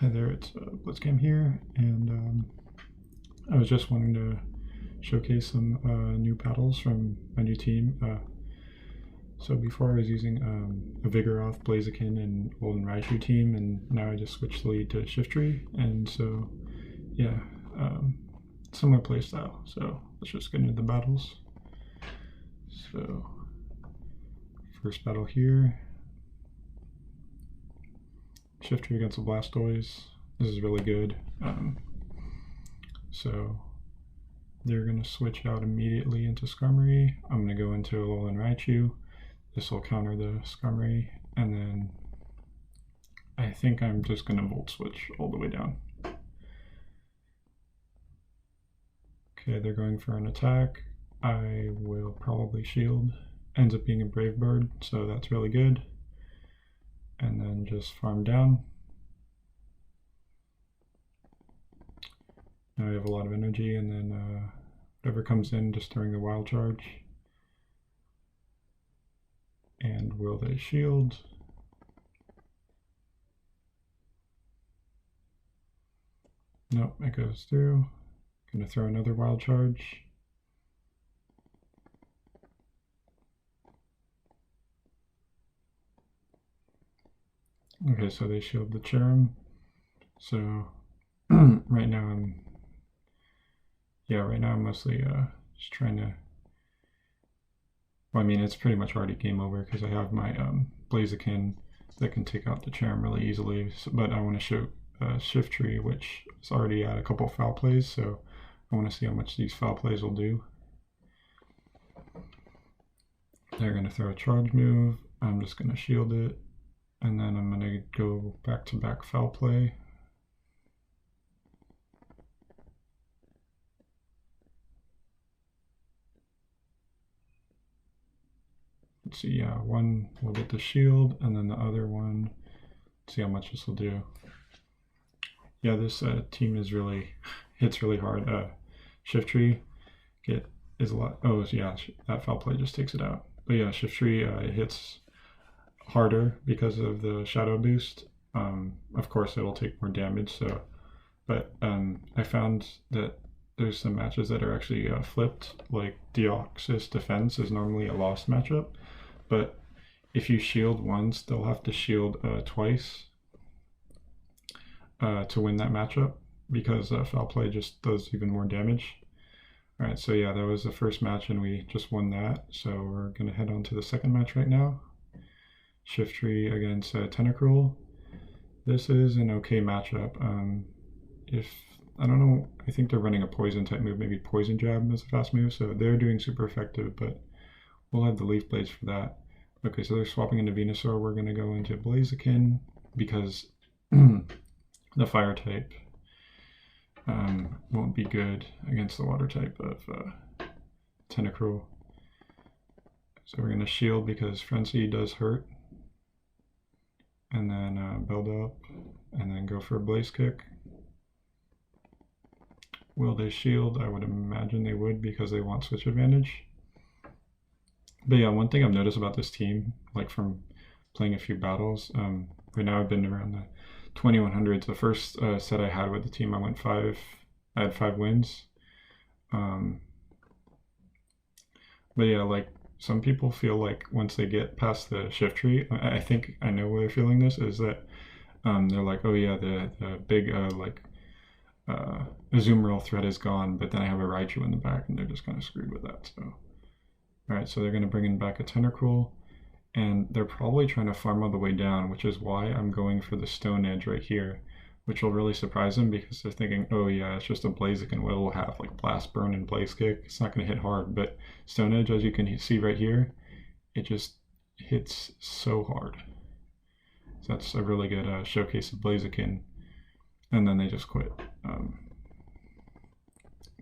Hi there, it's Blaziken here, and I was just wanting to showcase some new battles from my new team. So before I was using a Vigoroth, Blaziken, and Alolan Raichu team, and now I just switched the lead to Shiftry, and so yeah, similar playstyle. So let's just get into the battles. So first battle here. Shiftry against a Blastoise. This is really good. So they're going to switch out immediately into Skarmory. I'm going to go into Alolan Raichu. This will counter the Skarmory, and then I think I'm just going to Volt Switch all the way down. Okay, they're going for an attack. I will probably shield. Ends up being a Brave Bird, so that's really good. And then just farm down. Now we have a lot of energy, and then whatever comes in just during the wild charge. And will they shield? Nope, it goes through. Gonna throw another wild charge. Okay, so they shield the Cherrim. So right now I'm mostly just trying to, well, I mean, it's pretty much already game over because I have my Blaziken that can take out the Cherrim really easily, but I want to show Shiftry, which is already at a couple foul plays, so I want to see how much these foul plays will do. They're going to throw a charge move. I'm just going to shield it, and then I'm going to go back-to-back foul play. Let's see, yeah, one will get the shield, and then the other one, let's see how much this will do. Yeah, this team is hits really hard. Shiftry is a lot. Oh yeah, that foul play just takes it out. But yeah, Shiftry hits harder because of the shadow boost. Of course, it'll take more damage. So, but I found that there's some matches that are actually flipped. Like Deoxys Defense is normally a lost matchup, but if you shield once, they'll have to shield twice to win that matchup, because foul play just does even more damage. All right, so yeah, that was the first match and we just won that. So we're gonna head on to the second match right now. Shiftry against Tentacruel. This is an okay matchup. I don't know, I think they're running a poison type move, maybe Poison Jab is a fast move, so they're doing super effective, but we'll have the Leaf Blades for that. Okay, so they're swapping into Venusaur. We're gonna go into Blaziken because the fire type won't be good against the water type of Tentacruel. So we're going to shield because Frenzy does hurt. And then build up, and then go for a Blaze Kick. Will they shield? I would imagine they would because they want switch advantage. But yeah, one thing I've noticed about this team, like from playing a few battles, right now I've been around the 2100s. The first set I had with the team, I had 5 wins. But yeah, like some people feel like once they get past the Shiftry, I think I know why they're feeling this, is that they're like, oh yeah, the big Azumarill threat is gone, but then I have a Raichu in the back and they're just kind of screwed with that. So, all right, so they're going to bring in back a Tentacruel. And they're probably trying to farm all the way down, which is why I'm going for the Stone Edge right here, which will really surprise them because they're thinking, oh yeah, it's just a Blaziken. Will have like Blast Burn and Blaze Kick. It's not going to hit hard, but Stone Edge, as you can see right here, it just hits so hard. So that's a really good showcase of Blaziken. And then they just quit.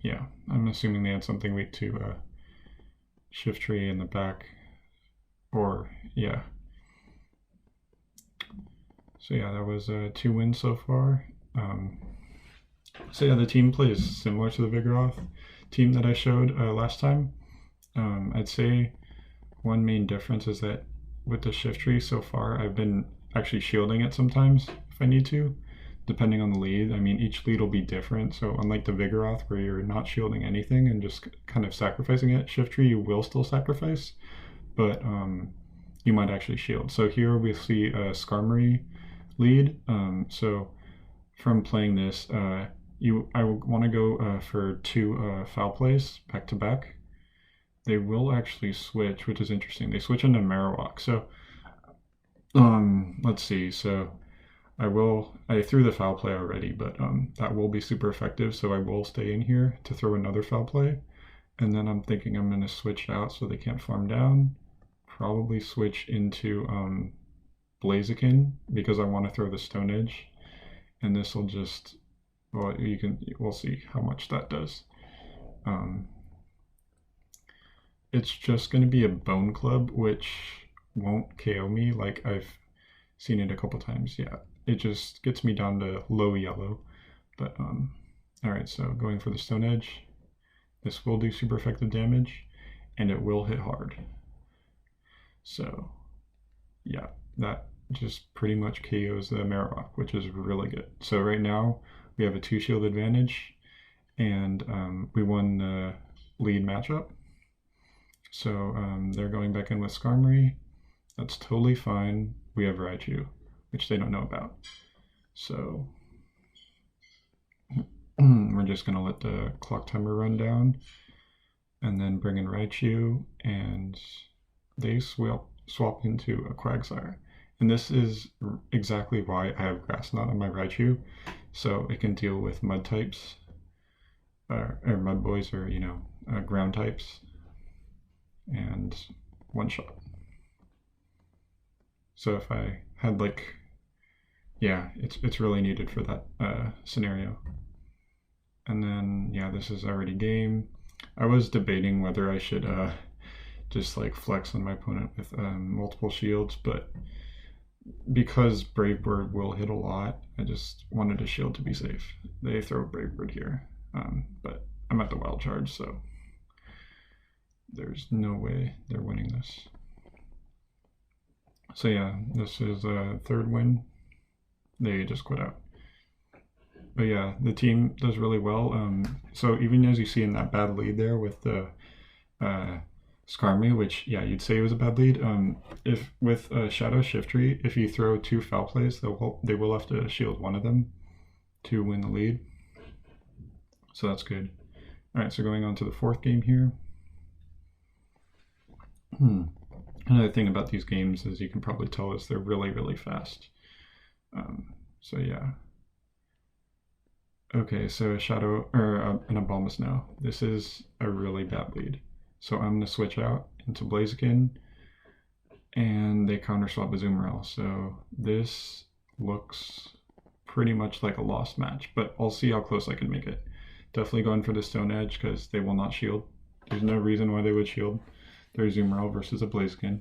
Yeah, I'm assuming they had something weak to Shiftry in the back. Or, yeah. So yeah, that was 2 wins so far. So yeah, the team play is similar to the Vigoroth team that I showed last time. I'd say one main difference is that with the Shiftry so far, I've been actually shielding it sometimes if I need to depending on the lead. I mean, each lead will be different. So unlike the Vigoroth, where you're not shielding anything and just kind of sacrificing it, Shiftry you will still sacrifice, but you might actually shield. So here we see a Skarmory lead. So from playing this, I want to go for 2 foul plays back to back. They will actually switch, which is interesting. They switch into Marowak. So let's see. So I threw the foul play already, but that will be super effective. So I will stay in here to throw another foul play. And then I'm thinking I'm going to switch out so they can't farm down. Probably switch into Blaziken because I want to throw the Stone Edge. And this will just, well, we'll see how much that does. It's just going to be a Bone Club, which won't KO me like I've seen it a couple times. Yeah, it just gets me down to low yellow. But alright, so going for the Stone Edge. This will do super effective damage, and it will hit hard. So yeah, that just pretty much KOs the Marowak, which is really good. So right now we have a 2 shield advantage, and we won the lead matchup. So they're going back in with Skarmory. That's totally fine. We have Raichu, which they don't know about. So we're just going to let the clock timer run down and then bring in Raichu, and they swap into a Quagsire. And this is exactly why I have Grass Knot on my Raichu, so it can deal with mud types, or mud boys, or ground types, and one shot. So if I had it's really needed for that scenario. And then yeah, this is already game. I was debating whether I should just flex on my opponent with multiple shields, but because Brave Bird will hit a lot, I just wanted a shield to be safe. They throw Brave Bird here, but I'm at the Wild Charge, so there's no way they're winning this. So yeah, this is a 3rd win. They just quit out. But yeah, the team does really well. So even as you see in that bad lead there with the Skarmory, which yeah, you'd say it was a bad lead. If with Shadow Shiftry, if you throw 2 foul plays, they will have to shield one of them to win the lead. So that's good. All right, so going on to the 4th game here. Another thing about these games, as you can probably tell, is they're really, really fast. So yeah. Okay, so a Shadow, or an Abomasnow now. This is a really bad lead. So I'm going to switch out into Blaziken, and they counter swap Azumarill. So this looks pretty much like a lost match, but I'll see how close I can make it. Definitely going for the Stone Edge because they will not shield. There's no reason why they would shield their Azumarill versus a Blaziken.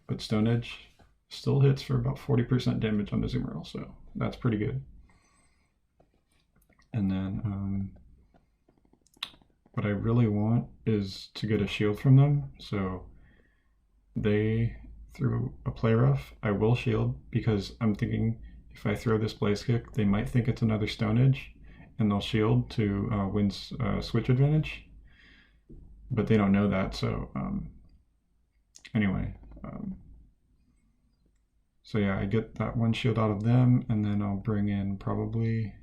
But Stone Edge still hits for about 40% damage on the Azumarill, so that's pretty good. And then what I really want is to get a shield from them. So they threw a Play Rough. I will shield because I'm thinking if I throw this Blaze Kick, they might think it's another Stone Edge and they'll shield to win switch advantage. But they don't know that, so anyway. So yeah, I get that one shield out of them, and then I'll bring in probably,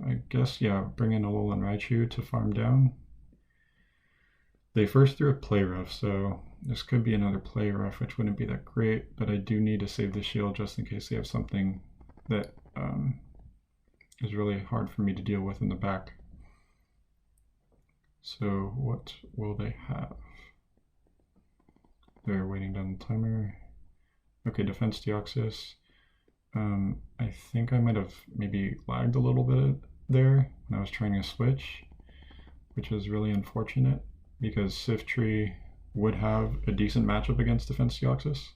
I guess, yeah, bring in Alolan Raichu to farm down. They first threw a Play Rough, so this could be another Play Rough, which wouldn't be that great, but I do need to save the shield just in case they have something that is really hard for me to deal with in the back. So what will they have? They're waiting down the timer. Okay, Defense Deoxys. I think I might have maybe lagged a little bit there when I was trying to switch, which is really unfortunate because Shiftry would have a decent matchup against Defense Deoxys.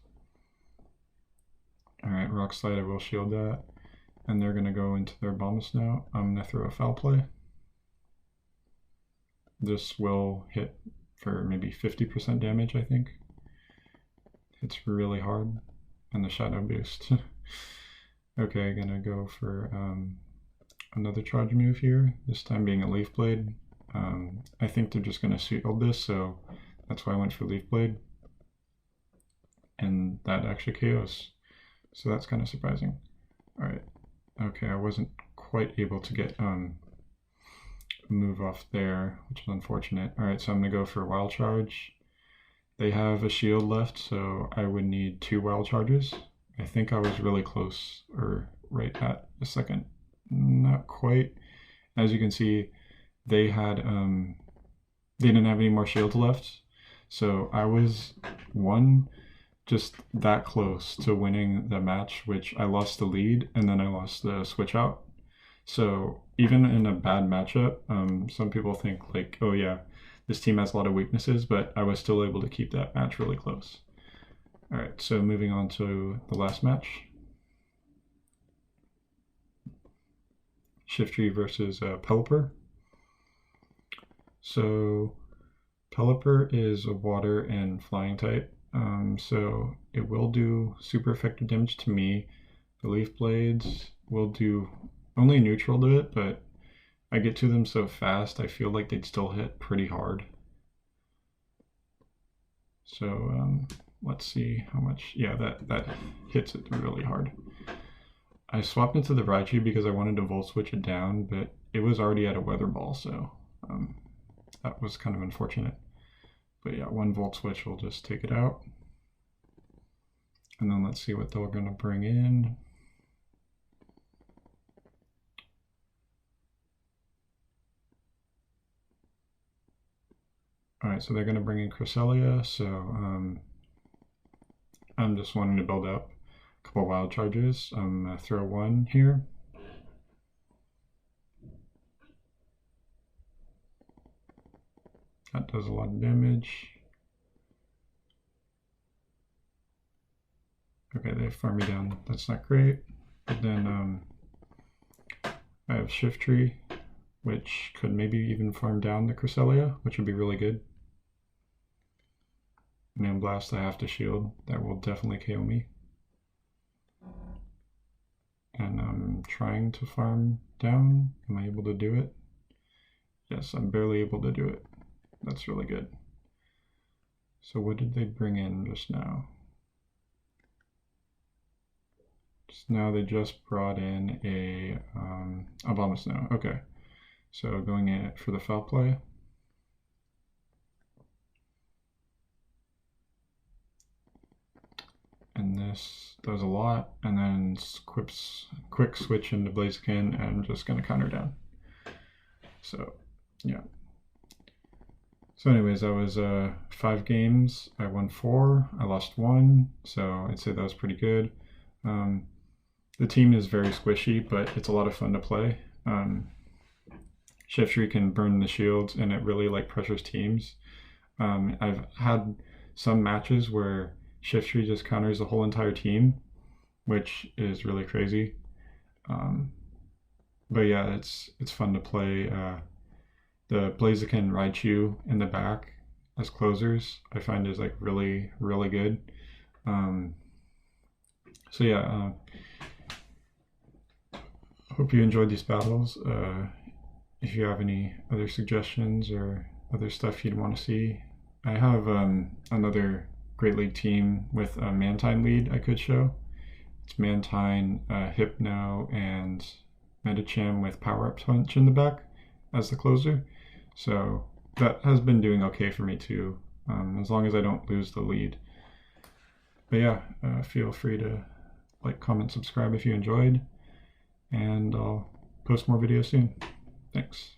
Alright, Rock Slide, I will shield that. And they're going to go into their Bombus now. I'm going to throw a Foul Play. This will hit for maybe 50% damage, I think. It's really hard. And the Shadow Boost. Okay, gonna go for another charge move here, this time being a Leaf Blade. I think they're just gonna shield this, so that's why I went for Leaf Blade. And that actually KOs. So that's kind of surprising. Alright. Okay, I wasn't quite able to get a move off there, which is unfortunate. Alright, so I'm gonna go for Wild Charge. They have a shield left, so I would need 2 Wild Charges. I think I was really close, or right at a second. Not quite. As you can see, they had they didn't have any more shields left, so I was just that close to winning the match, which I lost the lead and then I lost the switch out. So even in a bad matchup, some people think like, oh yeah, this team has a lot of weaknesses, but I was still able to keep that match really close. All right, so moving on to the last match. Shiftry versus Pelipper. So Pelipper is a water and flying type, so it will do super effective damage to me. The Leaf Blades will do only neutral to it, but I get to them so fast I feel like they'd still hit pretty hard. So let's see how much. Yeah, that hits it really hard. I swapped into the Raichu because I wanted to Volt Switch it down, but it was already at a Weather Ball, so that was kind of unfortunate. But yeah, 1 Volt Switch will just take it out. And then let's see what they're going to bring in. Alright, so they're going to bring in Cresselia, so I'm just wanting to build up a couple Wild Charges. I'm going to throw 1 here. That does a lot of damage. Okay, they farm me down. That's not great. But then I have Shiftry, which could maybe even farm down the Cresselia, which would be really good. Man Blast, I have to shield. That will definitely KO me. And I'm trying to farm down. Am I able to do it? Yes, I'm barely able to do it. That's really good. So what did they bring in just now? Just now they just brought in a Abomasnow. Okay, so going in for the foul play. And this does a lot, and then quick switch into Blaziken, and I'm just gonna counter down. So yeah. So anyways, that was 5 games. I won 4, I lost 1, so I'd say that was pretty good. The team is very squishy, but it's a lot of fun to play. Shiftry can burn the shields, and it really like pressures teams. I've had some matches where Shiftry just counters the whole entire team, which is really crazy. But yeah, it's fun to play. The Blaziken Raichu in the back as closers, I find is like really, really good. So yeah, hope you enjoyed these battles. If you have any other suggestions or other stuff you'd want to see, I have another Great League team with a Mantine lead I could show. It's Mantine, Hypno, and Medicham with Power Up Punch in the back as the closer. So that has been doing okay for me too, as long as I don't lose the lead. But yeah, feel free to like, comment, subscribe if you enjoyed, and I'll post more videos soon. Thanks.